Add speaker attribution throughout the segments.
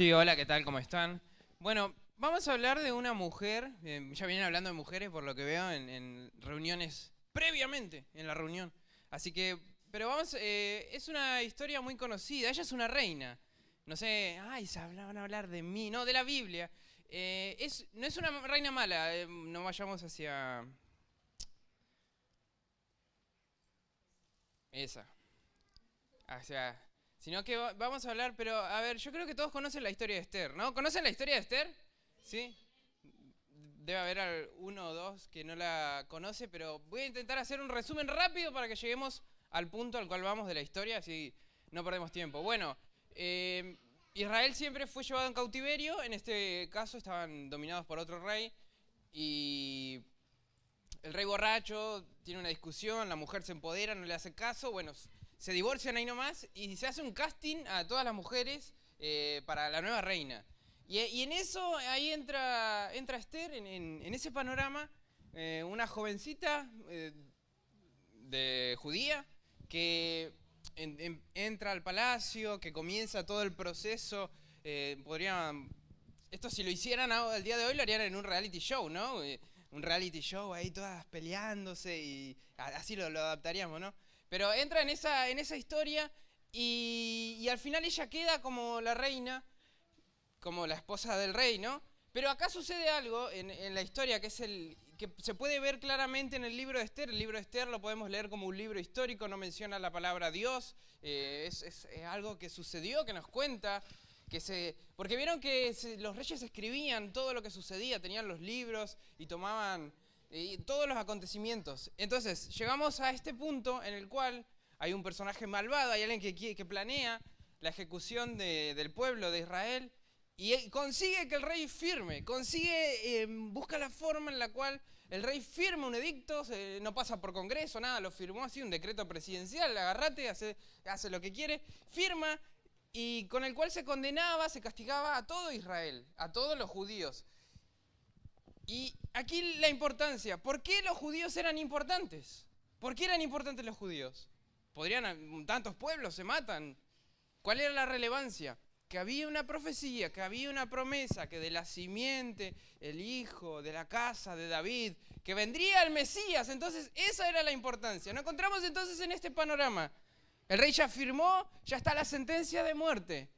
Speaker 1: Sí, hola, ¿qué tal? ¿Cómo están? Bueno, vamos a hablar de una mujer, ya vienen hablando de mujeres por lo que veo en reuniones previamente, en la reunión. Así que, pero vamos, es una historia muy conocida, ella es una reina. No sé, ay, van a hablar de mí, no, de la Biblia. No es una reina mala, no vayamos hacia esa, hacia, sino que vamos a hablar, pero a ver, yo creo que todos conocen la historia de Esther, ¿no? ¿Conocen la historia de Esther? ¿Sí? Debe haber uno o dos que no la conoce, pero voy a intentar hacer un resumen rápido para que lleguemos al punto al cual vamos de la historia, así no perdemos tiempo. Bueno, eh, Israel siempre fue llevado en cautiverio, en este caso estaban dominados por otro rey y el rey borracho tiene una discusión, la mujer se empodera, no le hace caso, bueno, se divorcian ahí nomás y se hace un casting a todas las mujeres para la nueva reina. Y en eso, ahí entra Esther, en ese panorama, una jovencita de judía que entra al palacio, que comienza todo el proceso. Podrían, esto si lo hicieran al día de hoy lo harían en un reality show, ¿no? Un reality show ahí todas peleándose y así lo adaptaríamos, ¿no? Pero entra en esa historia y al final ella queda como la reina, como la esposa del rey, ¿no? Pero acá sucede algo en la historia que es que se puede ver claramente en el libro de Esther. El libro de Esther lo podemos leer como un libro histórico, no menciona la palabra Dios, es algo que sucedió, que nos cuenta, porque vieron que los reyes escribían todo lo que sucedía, tenían los libros y tomaban todos los acontecimientos. Entonces, llegamos a este punto en el cual hay un personaje malvado, hay alguien que planea la ejecución del pueblo de Israel y consigue que el rey firme, busca la forma en la cual el rey firma un edicto, no pasa por congreso, nada, lo firmó así, un decreto presidencial, agarrate, hace lo que quiere, firma, y con el cual se condenaba, se castigaba a todo Israel, a todos los judíos. Y aquí la importancia, ¿por qué los judíos eran importantes? ¿Por qué eran importantes los judíos? Tantos pueblos se matan. ¿Cuál era la relevancia? Que había una profecía, que había una promesa, que de la simiente, el hijo, de la casa de David, que vendría el Mesías. Entonces esa era la importancia. Nos encontramos entonces en este panorama. El rey ya firmó, ya está la sentencia de muerte.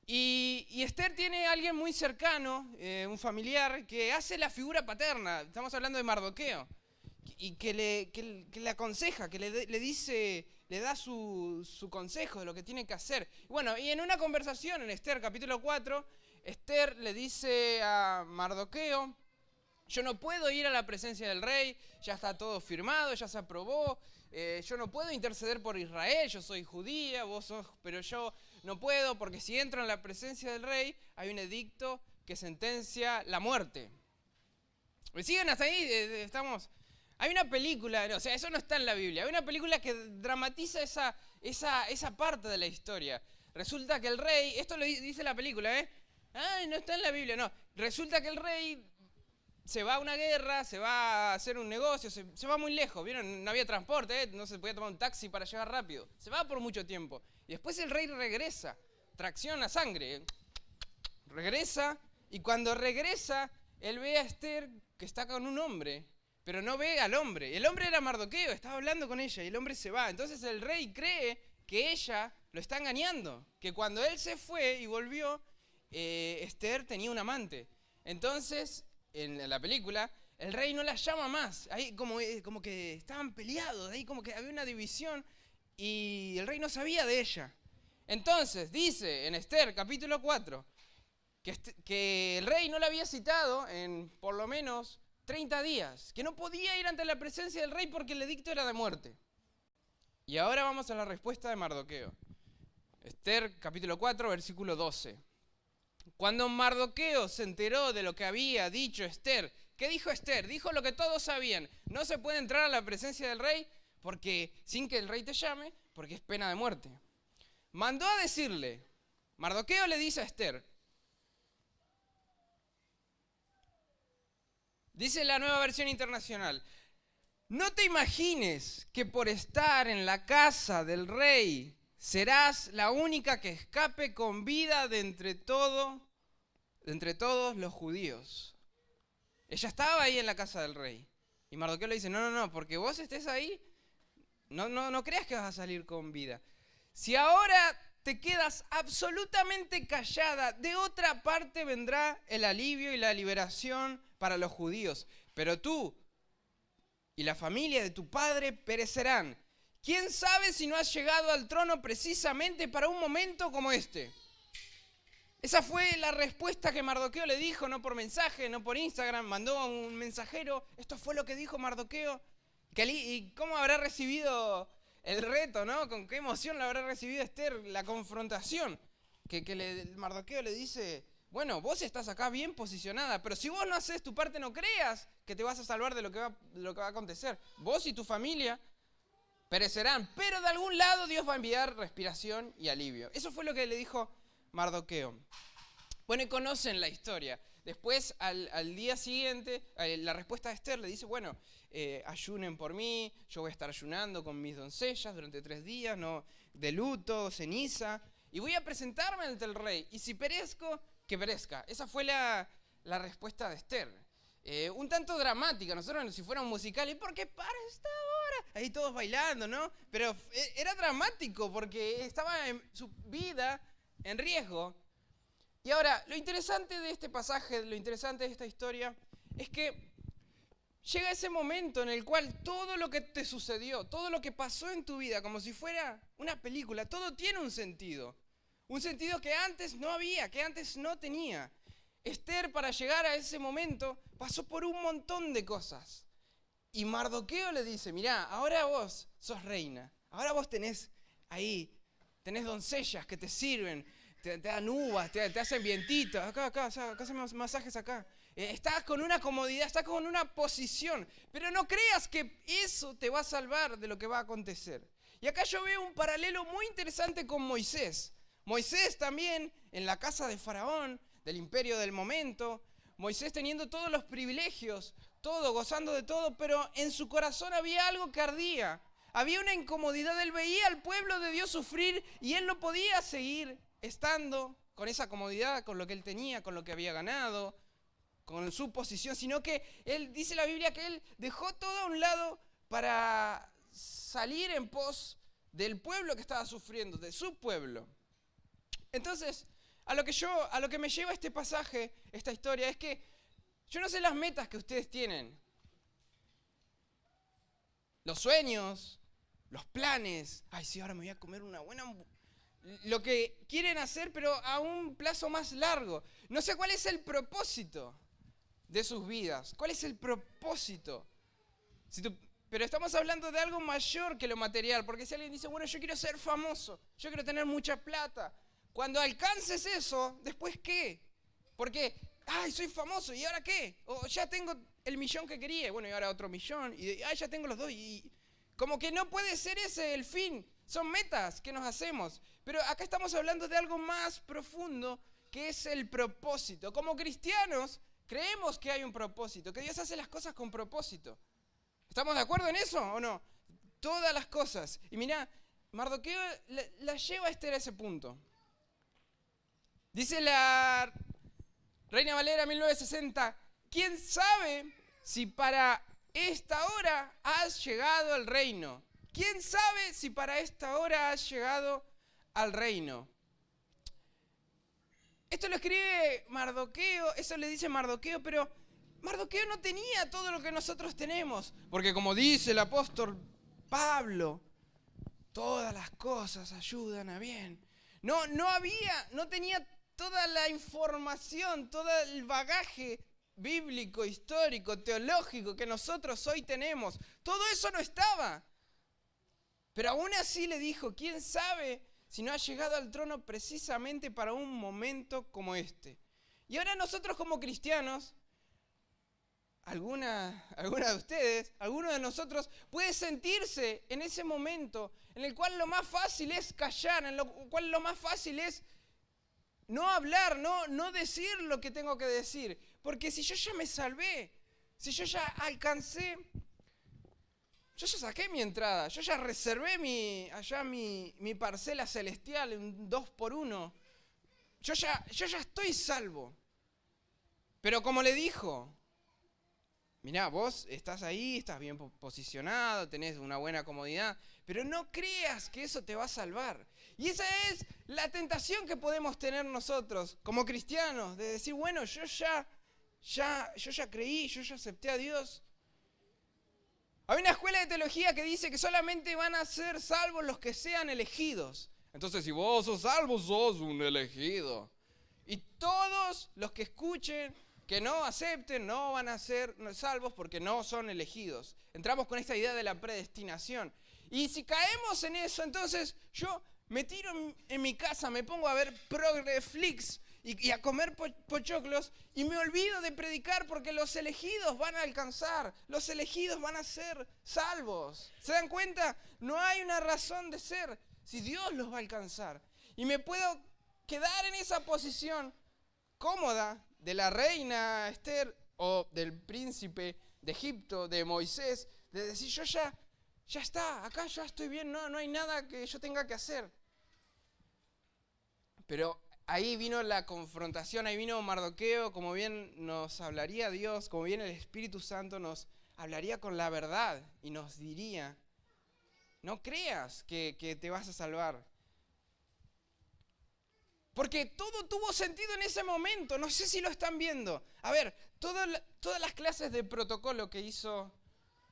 Speaker 1: Y Esther tiene a alguien muy cercano, un familiar, que hace la figura paterna. Estamos hablando de Mardoqueo. Y que le aconseja, que le dice, le da su consejo de lo que tiene que hacer. Bueno, y en una conversación en Esther capítulo 4, Esther le dice a Mardoqueo: yo no puedo ir a la presencia del rey, ya está todo firmado, ya se aprobó, yo no puedo interceder por Israel, yo soy judía, pero yo no puedo porque si entro en la presencia del rey hay un edicto que sentencia la muerte. ¿Me siguen hasta ahí? Estamos... Hay una película, o sea, eso no está en la Biblia, hay una película que dramatiza esa parte de la historia. Resulta que el rey, esto lo dice la película, ¿eh? Ay, no está en la Biblia, no. Resulta que el rey se va a una guerra, se va a hacer un negocio, se va muy lejos, ¿vieron? No había transporte, no se podía tomar un taxi para llegar rápido. Se va por mucho tiempo. Y después el rey regresa, tracción a sangre. Regresa, y cuando regresa, él ve a Esther que está con un hombre, pero no ve al hombre. El hombre era Mardoqueo, estaba hablando con ella y el hombre se va. Entonces el rey cree que ella lo está engañando, que cuando él se fue y volvió, Esther tenía un amante. Entonces, en la película, el rey no la llama más. Ahí como que estaban peleados, ahí como que había una división y el rey no sabía de ella. Entonces, dice en Esther capítulo 4, que el rey no la había citado en por lo menos 30 días, que no podía ir ante la presencia del rey porque el edicto era de muerte. Y ahora vamos a la respuesta de Mardoqueo. Esther capítulo 4, versículo 12. Cuando Mardoqueo se enteró de lo que había dicho Esther, ¿qué dijo Esther? Dijo lo que todos sabían: no se puede entrar a la presencia del rey porque sin que el rey te llame, porque es pena de muerte. Mandó a decirle, Mardoqueo le dice a Esther, dice la Nueva Versión Internacional: no te imagines que por estar en la casa del rey serás la única que escape con vida de entre todos los judíos. Ella estaba ahí en la casa del rey. Y Mardoqueo le dice, no, porque vos estés ahí, no creas que vas a salir con vida. Si ahora te quedas absolutamente callada, de otra parte vendrá el alivio y la liberación para los judíos. Pero tú y la familia de tu padre perecerán. ¿Quién sabe si no has llegado al trono precisamente para un momento como este? Esa fue la respuesta que Mardoqueo le dijo, no por mensaje, no por Instagram, mandó a un mensajero. Esto fue lo que dijo Mardoqueo. ¿Y cómo habrá recibido el reto, no? ¿Con qué emoción la habrá recibido Esther, la confrontación? Mardoqueo le dice, bueno, vos estás acá bien posicionada, pero si vos no haces tu parte, no creas que te vas a salvar de lo que va a acontecer. Vos y tu familia perecerán, pero de algún lado Dios va a enviar respiración y alivio. Eso fue lo que le dijo Mardoqueo. Bueno, y conocen la historia. Después, al día siguiente, la respuesta de Esther le dice, bueno, ayunen por mí, yo voy a estar ayunando con mis doncellas durante 3 días, ¿no? De luto, ceniza, y voy a presentarme ante el rey. Y si perezco, que perezca. Esa fue la respuesta de Esther. Un tanto dramática, nosotros si fuera un musical, ¿y por qué para esta hora? Ahí todos bailando, ¿no? Pero era dramático porque estaba en su vida en riesgo. Y ahora, lo interesante de este pasaje, lo interesante de esta historia, es que llega ese momento en el cual todo lo que te sucedió, todo lo que pasó en tu vida, como si fuera una película, todo tiene un sentido. Un sentido que antes no había, que antes no tenía. Esther, para llegar a ese momento, pasó por un montón de cosas. Y Mardoqueo le dice, mirá, ahora vos sos reina, ahora vos tenés doncellas que te sirven, te dan uvas, te hacen vientitos, acá hacen masajes acá. Estás con una comodidad, estás con una posición, pero no creas que eso te va a salvar de lo que va a acontecer. Y acá yo veo un paralelo muy interesante con Moisés. Moisés también en la casa de Faraón, del imperio del momento, Moisés teniendo todos los privilegios, todo, gozando de todo, pero en su corazón había algo que ardía. Había una incomodidad, él veía al pueblo de Dios sufrir y él no podía seguir estando con esa comodidad, con lo que él tenía, con lo que había ganado, con su posición, sino que él, dice la Biblia, que él dejó todo a un lado para salir en pos del pueblo que estaba sufriendo, de su pueblo. Entonces, a lo que me lleva este pasaje, esta historia, es que yo no sé las metas que ustedes tienen, los sueños, los planes. Ay, sí, ahora me voy a comer una buena lo que quieren hacer, pero a un plazo más largo. No sé cuál es el propósito de sus vidas. ¿Cuál es el propósito? Pero estamos hablando de algo mayor que lo material. Porque si alguien dice, bueno, yo quiero ser famoso, yo quiero tener mucha plata. Cuando alcances eso, ¿después qué? Porque, ay, soy famoso, ¿y ahora qué? O ya tengo el millón que quería, bueno, y ahora otro millón, y ay, ya tengo los 2, y como que no puede ser ese el fin. Son metas que nos hacemos. Pero acá estamos hablando de algo más profundo, que es el propósito. Como cristianos, creemos que hay un propósito, que Dios hace las cosas con propósito. ¿Estamos de acuerdo en eso o no? Todas las cosas. Y mirá, Mardoqueo la lleva a Esther a ese punto. Dice la Reina Valera 1960, ¿quién sabe si para esta hora has llegado al reino? ¿Quién sabe si para esta hora has llegado al reino? Esto lo escribe Mardoqueo, eso le dice Mardoqueo, pero Mardoqueo no tenía todo lo que nosotros tenemos. Porque como dice el apóstol Pablo, todas las cosas ayudan a bien. No tenía toda la información, todo el bagaje bíblico, histórico, teológico que nosotros hoy tenemos. Todo eso no estaba. Pero aún así le dijo, ¿quién sabe si no ha llegado al trono precisamente para un momento como este? Y ahora nosotros como cristianos, alguna de ustedes, alguno de nosotros puede sentirse en ese momento en el cual lo más fácil es callar, en lo cual lo más fácil es no hablar, no decir lo que tengo que decir. Porque si yo ya me salvé, si yo ya alcancé Yo ya saqué mi entrada, yo ya reservé mi parcela celestial en un 2x1. Yo ya estoy salvo. Pero como le dijo, mirá, vos estás ahí, estás bien posicionado, tenés una buena comodidad, pero no creas que eso te va a salvar. Y esa es la tentación que podemos tener nosotros como cristianos, de decir, bueno, yo ya creí, yo ya acepté a Dios. Hay una escuela de teología que dice que solamente van a ser salvos los que sean elegidos. Entonces, si vos sos salvo, sos un elegido. Y todos los que escuchen, que no acepten, no van a ser salvos porque no son elegidos. Entramos con esta idea de la predestinación. Y si caemos en eso, entonces yo me tiro en mi casa, me pongo a ver Progreflix y a comer pochoclos y me olvido de predicar porque los elegidos van a alcanzar, los elegidos van a ser salvos. ¿Se dan cuenta? No hay una razón de ser si Dios los va a alcanzar. Y me puedo quedar en esa posición cómoda de la reina Esther o del príncipe de Egipto, de Moisés, de decir yo ya está, acá ya estoy bien, no hay nada que yo tenga que hacer. Pero ahí vino la confrontación, ahí vino Mardoqueo, como bien nos hablaría Dios, como bien el Espíritu Santo nos hablaría con la verdad y nos diría, no creas que te vas a salvar. Porque todo tuvo sentido en ese momento, no sé si lo están viendo. A ver, todas las clases de protocolo que hizo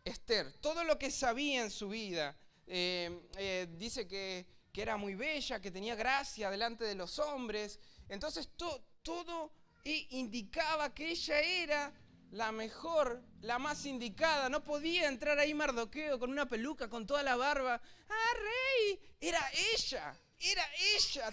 Speaker 1: Esther, todo lo que sabía en su vida, dice que era muy bella, que tenía gracia delante de los hombres. Entonces todo indicaba que ella era la mejor, la más indicada. No podía entrar ahí Mardoqueo con una peluca, con toda la barba. ¡Ah, rey! Era ella.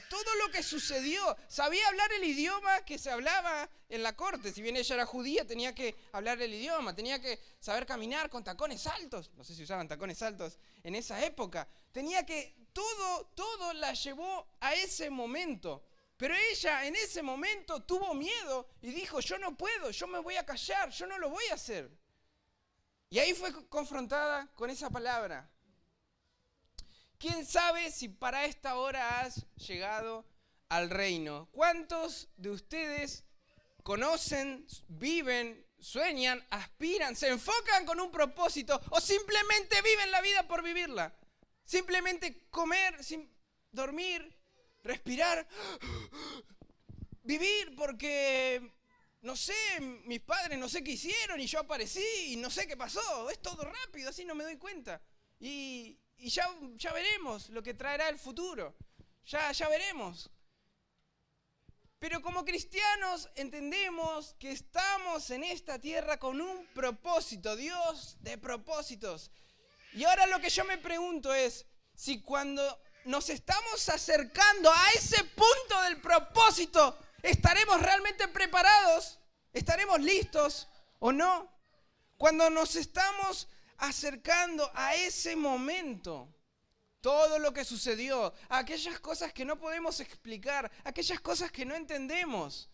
Speaker 1: Todo lo que sucedió. Sabía hablar el idioma que se hablaba en la corte. Si bien ella era judía, tenía que hablar el idioma, tenía que saber caminar con tacones altos. No sé si usaban tacones altos en esa época. Tenía que, todo la llevó a ese momento. Pero ella en ese momento tuvo miedo y dijo, yo no puedo, yo me voy a callar, yo no lo voy a hacer. Y ahí fue confrontada con esa palabra. ¿Quién sabe si para esta hora has llegado al reino? ¿Cuántos de ustedes conocen, viven, sueñan, aspiran, se enfocan con un propósito o simplemente viven la vida por vivirla? Simplemente comer, dormir, respirar, vivir porque, no sé, mis padres no sé qué hicieron y yo aparecí y no sé qué pasó. Es todo rápido, así no me doy cuenta. Y ya veremos lo que traerá el futuro. Ya veremos. Pero como cristianos entendemos que estamos en esta tierra con un propósito, Dios de propósitos. Y ahora lo que yo me pregunto es, si cuando nos estamos acercando a ese punto del propósito, ¿estaremos realmente preparados? ¿Estaremos listos o no? Cuando nos estamos acercando a ese momento, todo lo que sucedió, aquellas cosas que no podemos explicar, aquellas cosas que no entendemos,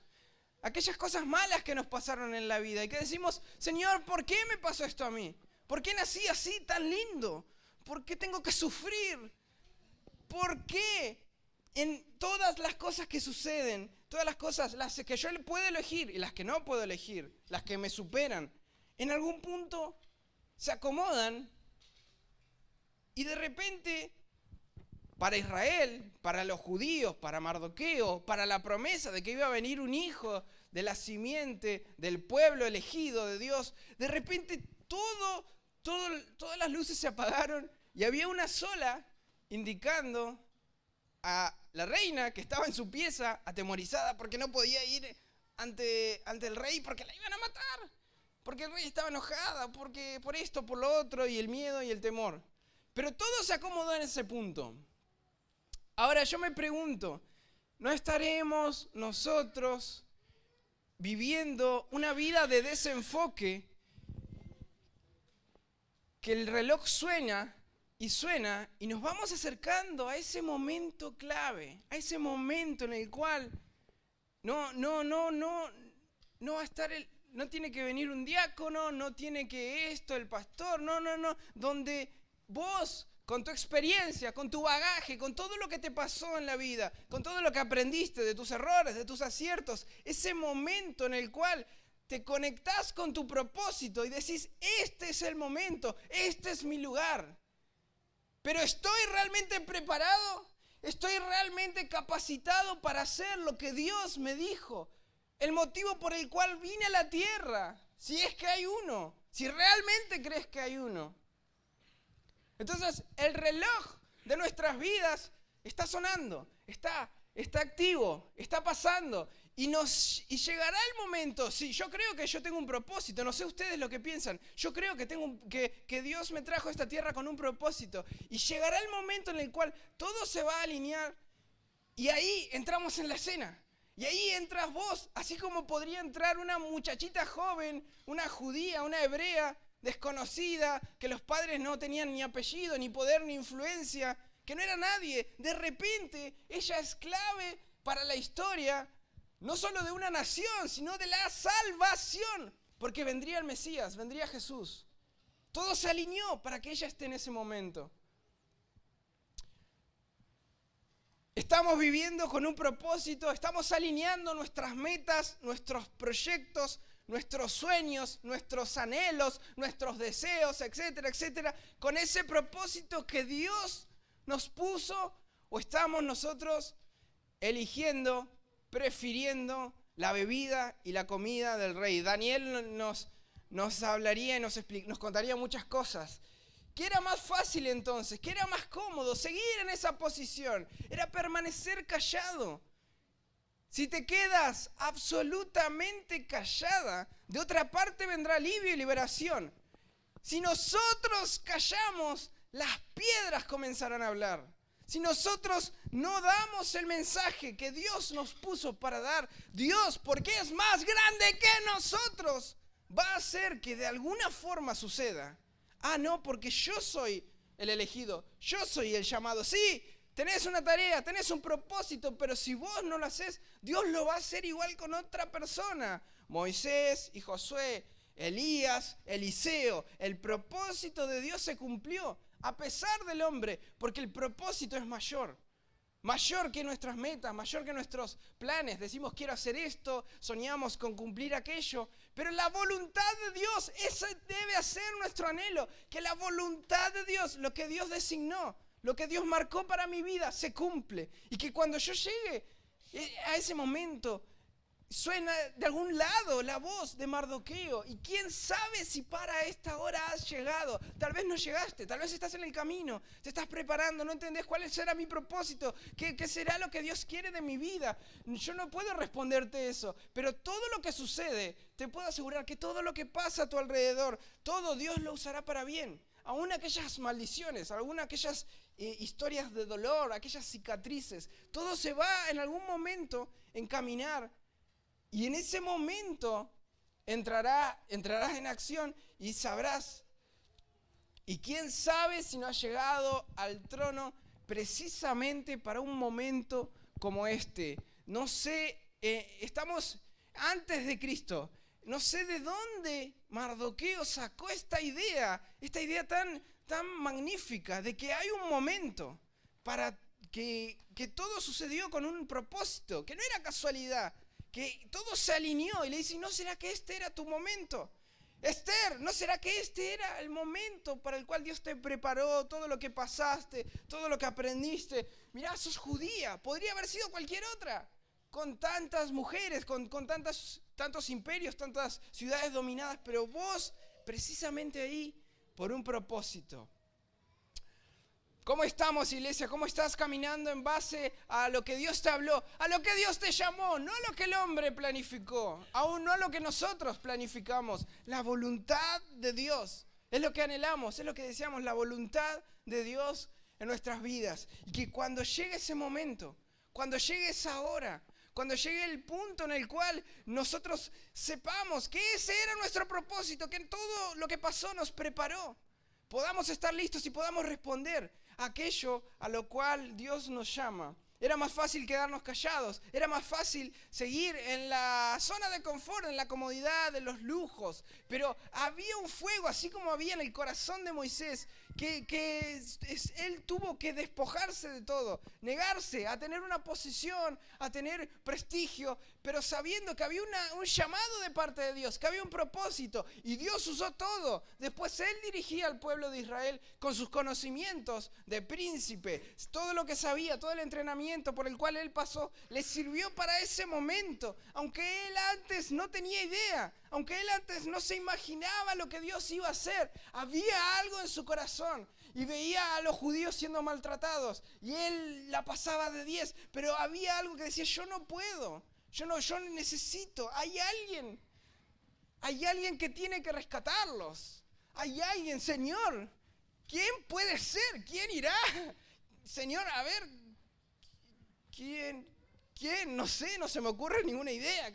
Speaker 1: aquellas cosas malas que nos pasaron en la vida y que decimos, Señor, ¿por qué me pasó esto a mí? ¿Por qué nací así tan lindo? ¿Por qué tengo que sufrir? ¿Por qué en todas las cosas que suceden, todas las cosas, las que yo puedo elegir y las que no puedo elegir, las que me superan, en algún punto se acomodan y de repente para Israel, para los judíos, para Mardoqueo, para la promesa de que iba a venir un hijo de la simiente del pueblo elegido de Dios, de repente todas las luces se apagaron y había una sola indicando a la reina que estaba en su pieza atemorizada porque no podía ir ante el rey porque la iban a matar. Porque el rey estaba enojada, porque por esto, por lo otro, y el miedo y el temor. Pero todo se acomodó en ese punto. Ahora yo me pregunto, ¿no estaremos nosotros viviendo una vida de desenfoque? Que el reloj suena y nos vamos acercando a ese momento clave, a ese momento en el cual no va a estar no tiene que venir un diácono, no tiene que esto, el pastor, no, donde vos, con tu experiencia, con tu bagaje, con todo lo que te pasó en la vida, con todo lo que aprendiste de tus errores, de tus aciertos, ese momento en el cual te conectás con tu propósito y decís, este es el momento, este es mi lugar. Pero ¿estoy realmente preparado? ¿Estoy realmente capacitado para hacer lo que Dios me dijo? El motivo por el cual vine a la tierra, si es que hay uno, si realmente crees que hay uno. Entonces, el reloj de nuestras vidas está sonando, está activo, está pasando. Y llegará el momento, sí, yo creo que yo tengo un propósito, no sé ustedes lo que piensan, yo creo que Dios me trajo a esta tierra con un propósito. Y llegará el momento en el cual todo se va a alinear y ahí entramos en la escena. Y ahí entras vos, así como podría entrar una muchachita joven, una judía, una hebrea, desconocida, que los padres no tenían ni apellido, ni poder, ni influencia, que no era nadie. De repente, ella es clave para la historia, no solo de una nación, sino de la salvación, porque vendría el Mesías, vendría Jesús. Todo se alineó para que ella esté en ese momento. Estamos viviendo con un propósito, estamos alineando nuestras metas, nuestros proyectos, nuestros sueños, nuestros anhelos, nuestros deseos, etcétera, etcétera, con ese propósito que Dios nos puso, o estamos nosotros eligiendo, prefiriendo la bebida y la comida del rey. Daniel nos hablaría y nos contaría muchas cosas. ¿Qué era más fácil entonces? ¿Qué era más cómodo? Seguir en esa posición. Era permanecer callado. Si te quedas absolutamente callada, de otra parte vendrá alivio y liberación. Si nosotros callamos, las piedras comenzarán a hablar. Si nosotros no damos el mensaje que Dios nos puso para dar, Dios, porque es más grande que nosotros, va a hacer que de alguna forma suceda. Ah, no, porque yo soy el elegido, yo soy el llamado. Sí, tenés una tarea, tenés un propósito, pero si vos no lo haces, Dios lo va a hacer igual con otra persona. Moisés y Josué, Elías, Eliseo, el propósito de Dios se cumplió a pesar del hombre, porque el propósito es mayor. Mayor que nuestras metas, mayor que nuestros planes. Decimos quiero hacer esto, soñamos con cumplir aquello, pero la voluntad de Dios, ese debe ser nuestro anhelo, que la voluntad de Dios, lo que Dios designó, lo que Dios marcó para mi vida, se cumple. Y que cuando yo llegue a ese momento, suena de algún lado la voz de Mardoqueo. Y quién sabe si para esta hora has llegado. Tal vez no llegaste, tal vez estás en el camino, te estás preparando, no entendés cuál será mi propósito, qué será lo que Dios quiere de mi vida. Yo no puedo responderte eso, pero todo lo que sucede, te puedo asegurar que todo lo que pasa a tu alrededor, todo Dios lo usará para bien. Aún aquellas maldiciones, aún aquellas historias de dolor, aquellas cicatrices, todo se va en algún momento a encaminar. Y en ese momento entrarás en acción y sabrás. Y quién sabe si no has llegado al trono precisamente para un momento como este. No sé, estamos antes de Cristo. No sé de dónde Mardoqueo sacó esta idea tan magnífica de que hay un momento para que todo sucedió con un propósito, que no era casualidad. Que todo se alineó y le dice, ¿no será que este era tu momento? Esther, ¿no será que este era el momento para el cual Dios te preparó, todo lo que pasaste, todo lo que aprendiste? Mirá, sos judía, podría haber sido cualquier otra, con tantas mujeres, con tantos imperios, tantas ciudades dominadas, pero vos precisamente ahí por un propósito. ¿Cómo estamos, iglesia? ¿Cómo estás caminando en base a lo que Dios te habló? A lo que Dios te llamó, no a lo que el hombre planificó, aún no a lo que nosotros planificamos. La voluntad de Dios es lo que anhelamos, es lo que deseamos, la voluntad de Dios en nuestras vidas. Y que cuando llegue ese momento, cuando llegue esa hora, cuando llegue el punto en el cual nosotros sepamos que ese era nuestro propósito, que todo lo que pasó nos preparó, podamos estar listos y podamos responder aquello a lo cual Dios nos llama.
Speaker 2: Era más fácil quedarnos callados. Era más fácil seguir en la zona de confort, en la comodidad, en los lujos. Pero había un fuego, así como había en el corazón de Moisés, que él tuvo que despojarse de todo, negarse a tener una posición, a tener prestigio, pero sabiendo que había un llamado de parte de Dios, que había un propósito, y Dios usó todo. Después él dirigía al pueblo de Israel con sus conocimientos de príncipe, todo lo que sabía, todo el entrenamiento por el cual él pasó, le sirvió para ese momento, aunque él antes no tenía idea, aunque él antes no se imaginaba lo que Dios iba a hacer. Había algo en su corazón y veía a los judíos siendo maltratados y él la pasaba de 10, pero había algo que decía: yo no puedo, yo necesito, hay alguien que tiene que rescatarlos, hay alguien, Señor, ¿quién puede ser? ¿Quién irá? Señor, a ver, ¿quién? No sé, no se me ocurre ninguna idea.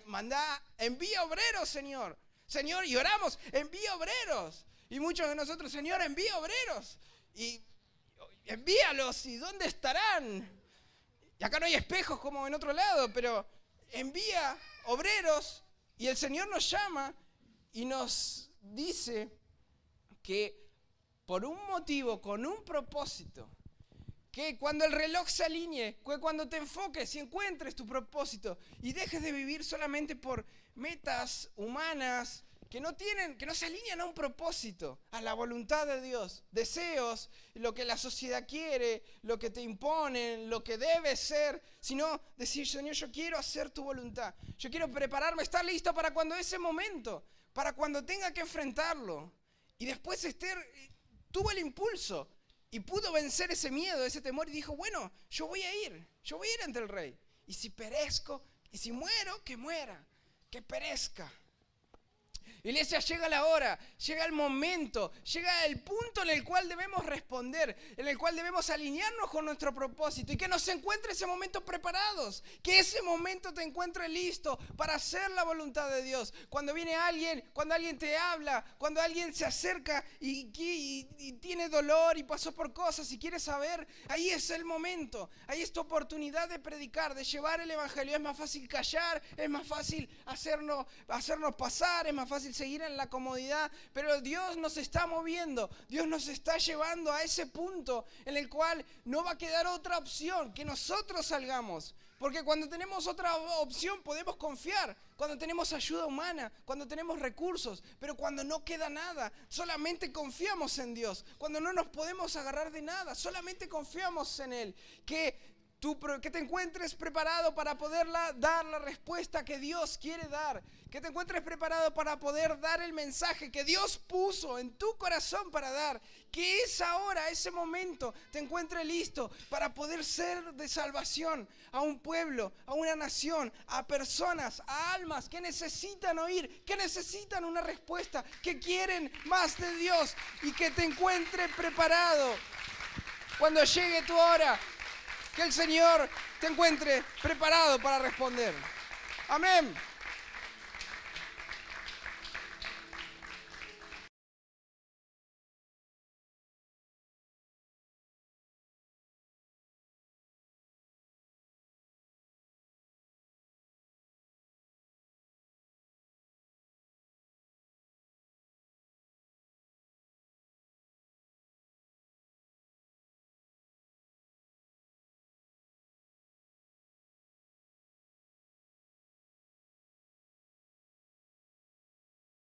Speaker 2: Envía obreros, Señor. Señor, y oramos, envía obreros. Y muchos de nosotros: Señor, envía obreros. Y envíalos, ¿y dónde estarán? Y acá no hay espejos como en otro lado, pero envía obreros y el Señor nos llama y nos dice que por un motivo, con un propósito, que cuando el reloj se alinee, que cuando te enfoques y encuentres tu propósito y dejes de vivir solamente por metas humanas que no se alinean a un propósito, a la voluntad de Dios, deseos, lo que la sociedad quiere, lo que te imponen, lo que debe ser, sino decir: Señor, yo quiero hacer tu voluntad, yo quiero prepararme, estar listo para cuando ese momento, para cuando tenga que enfrentarlo. Y después Esther tuvo el impulso y pudo vencer ese miedo, ese temor, y dijo: bueno, yo voy a ir ante el rey. Y si perezco, y si muero, que muera, que perezca. Iglesia, llega la hora, llega el momento, llega el punto en el cual debemos responder, en el cual debemos alinearnos con nuestro propósito y que nos encuentre ese momento preparados, que ese momento te encuentre listo para hacer la voluntad de Dios. Cuando viene alguien, cuando alguien te habla, cuando alguien se acerca y tiene dolor y pasó por cosas y quiere saber, ahí es el momento, ahí es tu oportunidad de predicar, de llevar el evangelio. Es más fácil callar, es más fácil hacernos pasar, es más fácil seguir en la comodidad, pero Dios nos está moviendo, Dios nos está llevando a ese punto en el cual no va a quedar otra opción que nosotros salgamos, porque cuando tenemos otra opción podemos confiar, cuando tenemos ayuda humana, cuando tenemos recursos, pero cuando no queda nada, solamente confiamos en Dios, cuando no nos podemos agarrar de nada, solamente confiamos en Él, que te encuentres preparado para poder dar la respuesta que Dios quiere dar, que te encuentres preparado para poder dar el mensaje que Dios puso en tu corazón para dar, que esa hora, ese momento te encuentre listo para poder ser de salvación a un pueblo, a una nación, a personas, a almas que necesitan oír, que necesitan una respuesta, que quieren más de Dios, y que te encuentre preparado cuando llegue tu hora. Que el Señor te encuentre preparado para responder. Amén.